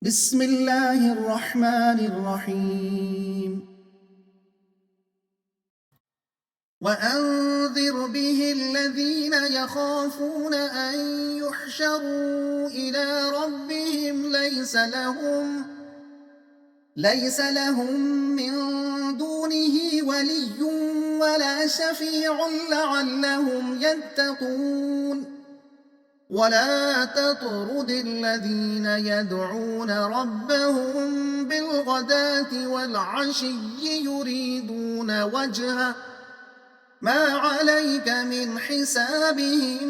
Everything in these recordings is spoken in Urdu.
بسم الله الرحمن الرحيم وأنذر به الذين يخافون أن يحشروا إلى ربهم ليس لهم من دونه ولي ولا شفيع لعلهم يتقون ولا تطرد الذين يدعون ربهم بالغداة والعشي يريدون وجهه ما عليك من حسابهم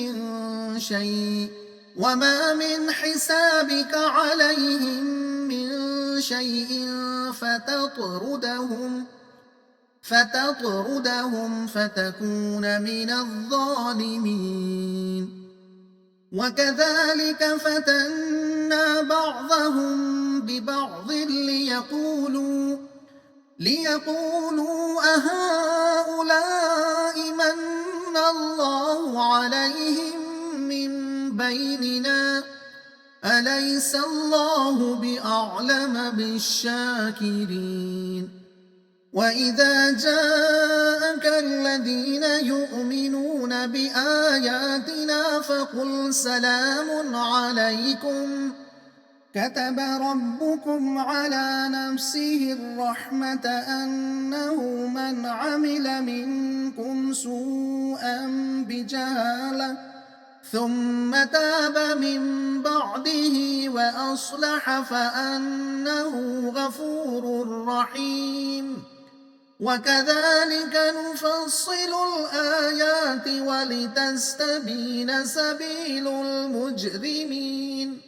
من شيء وما من حسابك عليهم من شيء فتطردهم فتكون من الظالمين وكذلك فتنا بعضهم ببعض ليقولوا أهؤلاء من الله عليهم من بيننا أليس الله بأعلم بالشاكرين وإذا جاءك الذين يؤمنون بآياتنا فقل سلام عليكم كتب ربكم على نفسه الرحمة أنه من عمل منكم سوءا بجهالة ثم تاب من بعده وأصلح فأنه غفور رحيم وكذلك نفصل الآيات ولتستبين سبيل المجرمين.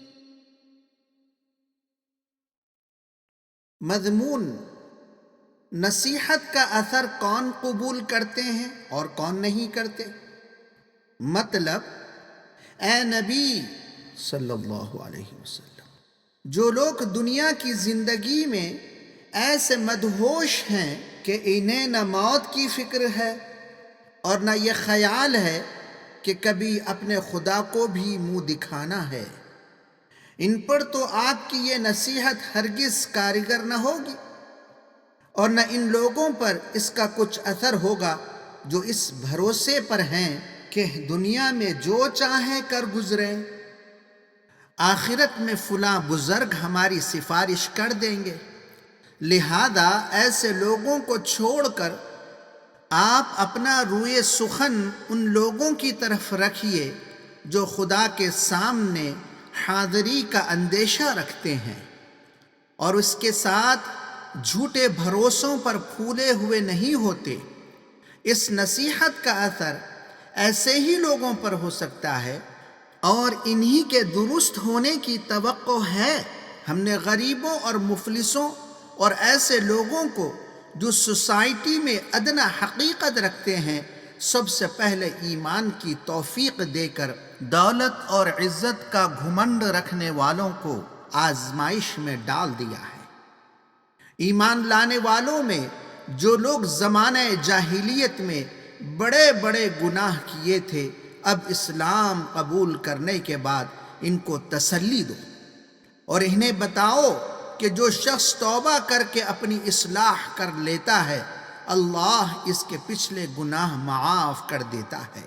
مضمون: نصیحت کا اثر کون قبول کرتے ہیں اور کون نہیں کرتے؟ مطلب: اے نبی صلی اللہ علیہ وسلم، جو لوگ دنیا کی زندگی میں ایسے مدہوش ہیں کہ انہیں نہ موت کی فکر ہے اور نہ یہ خیال ہے کہ کبھی اپنے خدا کو بھی منہ دکھانا ہے، ان پر تو آپ کی یہ نصیحت ہرگز کارگر نہ ہوگی اور نہ ان لوگوں پر اس کا کچھ اثر ہوگا جو اس بھروسے پر ہیں کہ دنیا میں جو چاہیں کر گزریں، آخرت میں فلاں بزرگ ہماری سفارش کر دیں گے۔ لہذا ایسے لوگوں کو چھوڑ کر آپ اپنا روئے سخن ان لوگوں کی طرف رکھیے جو خدا کے سامنے حاضری کا اندیشہ رکھتے ہیں اور اس کے ساتھ جھوٹے بھروسوں پر پھولے ہوئے نہیں ہوتے۔ اس نصیحت کا اثر ایسے ہی لوگوں پر ہو سکتا ہے اور انہی کے درست ہونے کی توقع ہے۔ ہم نے غریبوں اور مفلسوں اور ایسے لوگوں کو جو سوسائٹی میں ادنی حقیقت رکھتے ہیں سب سے پہلے ایمان کی توفیق دے کر دولت اور عزت کا گھمنڈ رکھنے والوں کو آزمائش میں ڈال دیا ہے۔ ایمان لانے والوں میں جو لوگ زمانہ جاہلیت میں بڑے بڑے گناہ کیے تھے، اب اسلام قبول کرنے کے بعد ان کو تسلی دو اور انہیں بتاؤ کہ جو شخص توبہ کر کے اپنی اصلاح کر لیتا ہے اللہ اس کے پچھلے گناہ معاف کر دیتا ہے۔